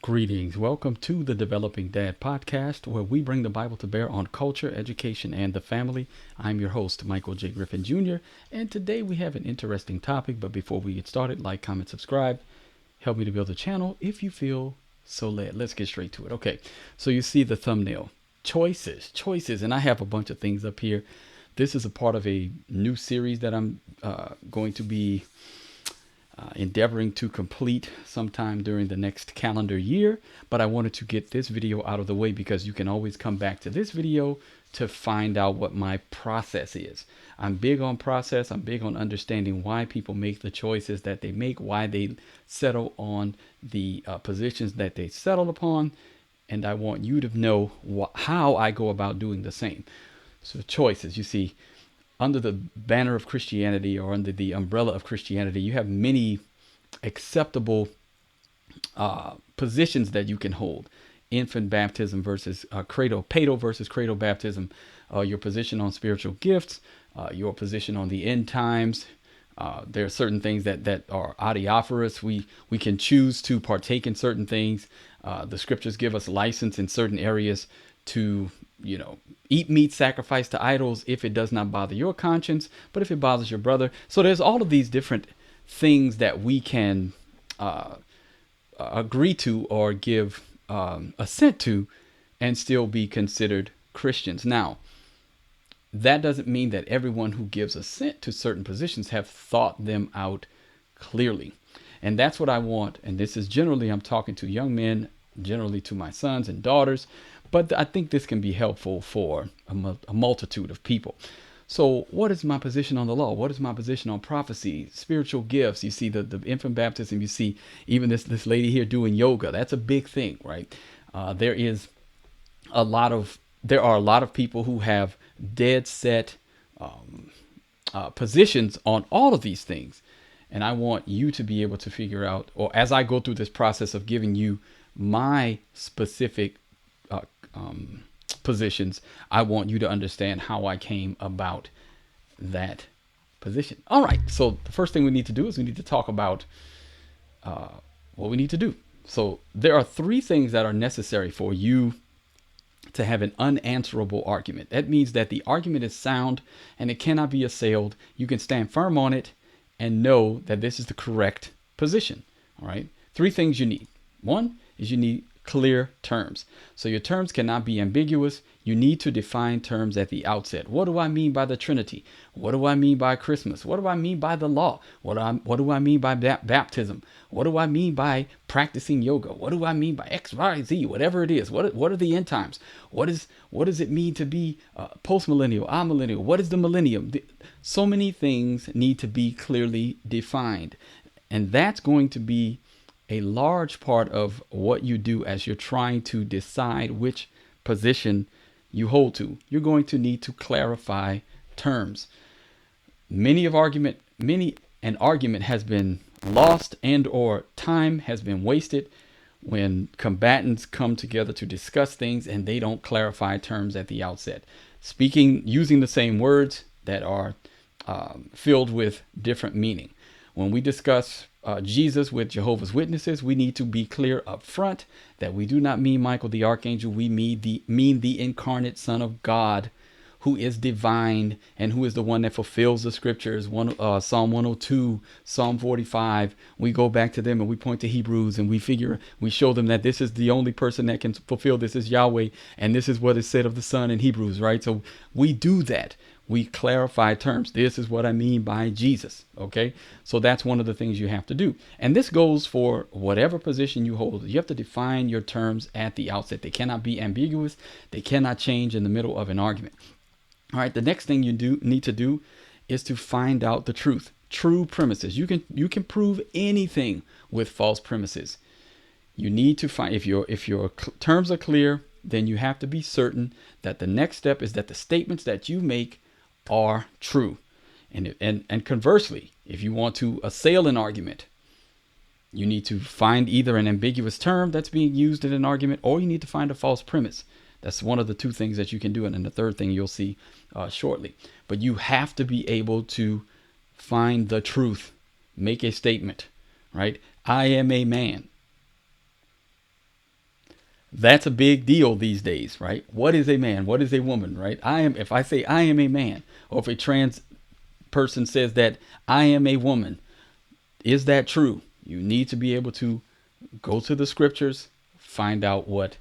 Greetings. Welcome to the Developing Dad podcast, where we bring the Bible to bear on culture, education, and the family. I'm your host, Michael J. Griffin Jr., and today we have an interesting topic. But before we get started, like, comment, subscribe. Help me to build the channel if you feel so led. Let's get straight to it. Okay, so you see the thumbnail. Choices, and I have a bunch of things up here. This is a part of a new series that I'm going to be endeavoring to complete sometime during the next calendar year. But I wanted to get this video out of the way because you can always come back to this video to find out what my process is. I'm big on process. I'm big on understanding why people make the choices that they make, why they settle on the positions that they settle upon. And I want you to know how I go about doing the same. So choices, you see, under the banner of Christianity or under the umbrella of Christianity, you have many acceptable positions that you can hold. Infant baptism versus credo, paedo versus credo baptism, your position on spiritual gifts, your position on the end times. There are certain things that are adiaphorous. We can choose to partake in certain things. The scriptures give us license in certain areas to, eat meat sacrificed to idols if it does not bother your conscience, but if it bothers your brother. So there's all of these different things that we can agree to or give assent to and still be considered Christians. Now, that doesn't mean that everyone who gives assent to certain positions have thought them out clearly. And that's what I want. And this is generally, I'm talking to young men, generally to my sons and daughters, but I think this can be helpful for a multitude of people. So what is my position on the law? What is my position on prophecy, spiritual gifts? You see the infant baptism, you see even this lady here doing yoga. That's a big thing, right? There are a lot of people who have dead set positions on all of these things. And I want you to be able to figure out, or as I go through this process of giving you my specific positions, I want you to understand how I came about that position. All right. So the first thing we need to do is we need to talk about what we need to do. So there are three things that are necessary for you to have an unanswerable argument. That means that the argument is sound and it cannot be assailed. You can stand firm on it and know that this is the correct position. All right. Three things you need. One is you need clear terms. So your terms cannot be ambiguous. You need to define terms at the outset. What do I mean by the Trinity? What do I mean by Christmas? What do I mean by the law? What do I mean by baptism? What do I mean by practicing yoga? What do I mean by X, Y, Z? Whatever it is. What are the end times? What does it mean to be post-millennial, amillennial? What is the millennium? So many things need to be clearly defined. And that's going to be a large part of what you do as you're trying to decide which position you hold to. You're going to need to clarify terms. Many an argument has been lost and or time has been wasted when combatants come together to discuss things and they don't clarify terms at the outset. Using the same words that are filled with different meaning. When we discuss Jesus with Jehovah's Witnesses, we need to be clear up front that we do not mean Michael the Archangel. We mean the incarnate Son of God, who is divine and who is the one that fulfills the scriptures. Psalm 102, Psalm 45. We go back to them and we point to Hebrews and we show them that this is the only person that can fulfill this is Yahweh. And this is what is said of the Son in Hebrews, right? So we do that. We clarify terms. This is what I mean by Jesus. Okay. So that's one of the things you have to do. And this goes for whatever position you hold. You have to define your terms at the outset. They cannot be ambiguous. They cannot change in the middle of an argument. All right. The next thing you need to do is to find out the truth. True premises. You can prove anything with false premises. You need to find, if your terms are clear, then you have to be certain that the next step is that the statements that you make are true. And conversely, if you want to assail an argument, you need to find either an ambiguous term that's being used in an argument, or you need to find a false premise. That's one of the two things that you can do. And then the third thing you'll see shortly. But you have to be able to find the truth, make a statement, right? I am a man. That's a big deal these days, right? What is a man? What is a woman, right? If I say I am a man, or if a trans person says that I am a woman, is that true? You need to be able to go to the scriptures, find out what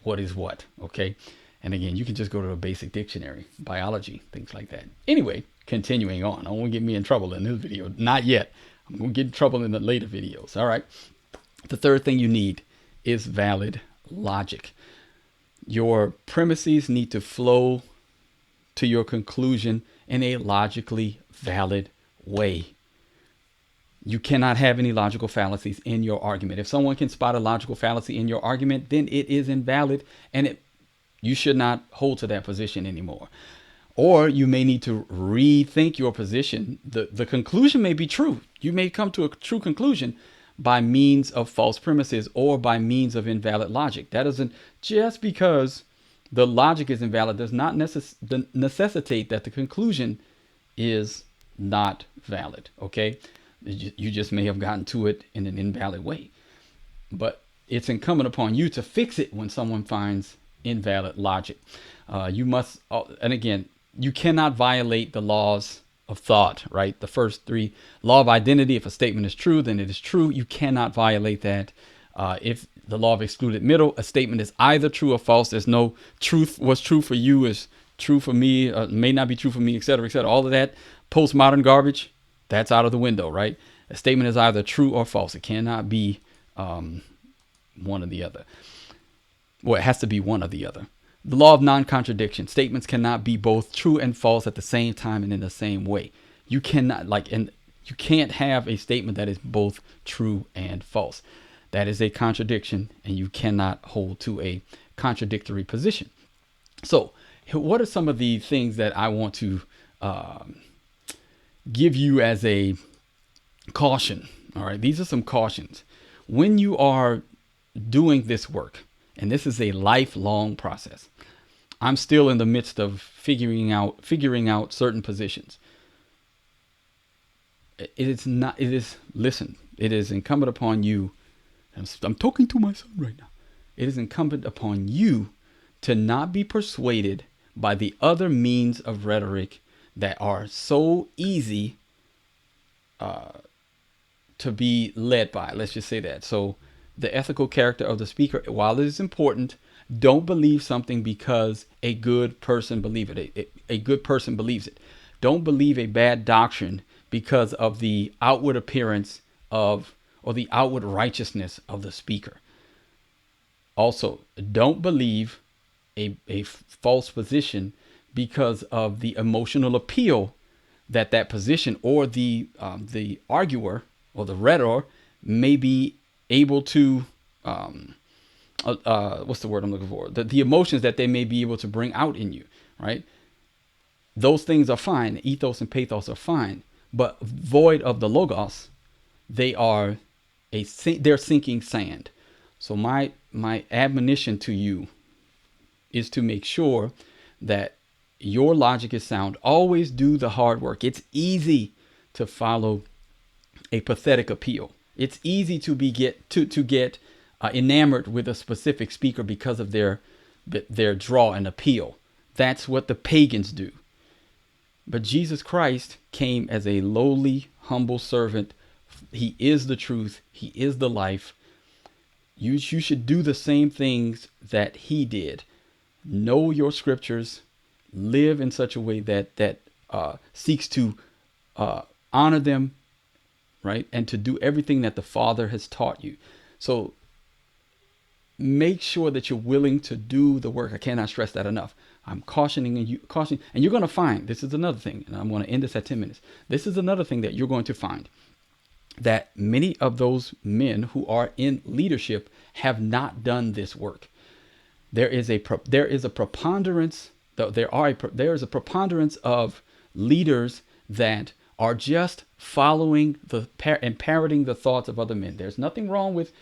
is what. Okay, and again, you can just go to a basic dictionary, biology, things like that. Anyway, continuing on. I won't get me in trouble in this video. Not yet. I'm gonna get in trouble in the later videos. All right. The third thing you need is valid logic. Your premises need to flow to your conclusion in a logically valid way. You cannot have any logical fallacies in your argument. If someone can spot a logical fallacy in your argument, then it is invalid, and you should not hold to that position anymore. Or you may need to rethink your position. The conclusion may be true. You may come to a true conclusion by means of false premises or by means of invalid logic. That doesn't, just because the logic is invalid does not necessitate that the conclusion is not valid. Okay, you just may have gotten to it in an invalid way, but it's incumbent upon you to fix it when someone finds invalid logic. You must, and again, you cannot violate the laws of thought, right? The first three: law of identity. If a statement is true, then it is true. You cannot violate that. If the law of excluded middle, a statement is either true or false. There's no truth. What's true for you is true for me, may not be true for me, etc., etc. All of that postmodern garbage, that's out of the window, right? A statement is either true or false. It cannot be one or the other. Well, it has to be one or the other. The law of non-contradiction. Statements cannot be both true and false at the same time and in the same way. You cannot, and you can't have a statement that is both true and false. That is a contradiction, and you cannot hold to a contradictory position. So, what are some of the things that I want to give you as a caution? All right, these are some cautions. When you are doing this work, and this is a lifelong process. I'm still in the midst of figuring out certain positions. It is incumbent upon you. I'm talking to my son right now. It is incumbent upon you to not be persuaded by the other means of rhetoric that are so easy to be led by. Let's just say that. So the ethical character of the speaker, while it is important, don't believe something because a good person believes it. A good person believes it. Don't believe a bad doctrine because of the outward appearance of, or the outward righteousness of the speaker. Also, don't believe a false position because of the emotional appeal that position or the arguer or the rhetor may be able to what's the word I'm looking for? The emotions that they may be able to bring out in you, right? Those things are fine. Ethos and pathos are fine, but void of the logos, they're sinking sand. So my admonition to you is to make sure that your logic is sound. Always do the hard work. It's easy to follow a pathetic appeal. It's easy to get enamored with a specific speaker because of their draw and appeal. That's what the pagans do. But Jesus Christ came as a lowly, humble servant. He is the truth. He is the life. You should do the same things that he did. Know your scriptures. Live in such a way that seeks to honor them, right? And to do everything that the Father has taught you. So make sure that you're willing to do the work. I cannot stress that enough. I'm cautioning you, and you're going to find, this is another thing, and I'm going to end this at 10 minutes. This is another thing that you're going to find, that many of those men who are in leadership have not done this work. There is a preponderance of leaders that are just following and parroting the thoughts of other men. There's nothing wrong with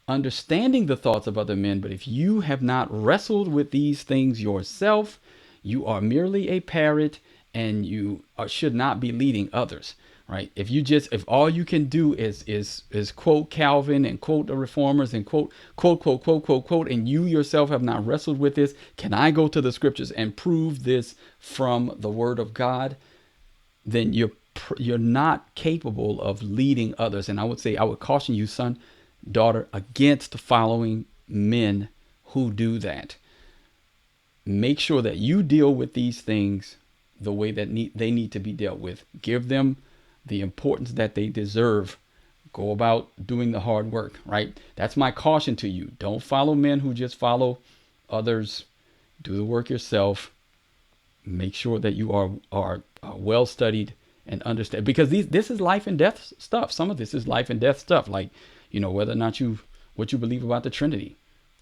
understanding the thoughts of other men, but if you have not wrestled with these things yourself, you are merely a parrot, and you should not be leading others. right? If all you can do is quote Calvin and quote the reformers and quote, and you yourself have not wrestled with this, can I go to the scriptures and prove this from the word of God? Then you're not capable of leading others. And I would caution you, son, daughter, against following men who do that. Make sure that you deal with these things the way that they need to be dealt with. Give them the importance that they deserve. Go about doing the hard work, right? That's my caution to you. Don't follow men who just follow others. Do the work yourself. Make sure that you are well studied and understand, because this is life and death stuff. Some of this is life and death stuff, like, whether or not what you believe about the Trinity,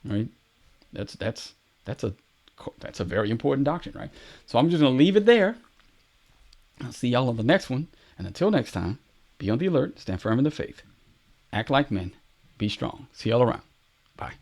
right? That's a very important doctrine, right? So I'm just gonna leave it there. I'll see y'all on the next one, and until next time, be on the alert, stand firm in the faith, act like men, be strong. See y'all around. Bye.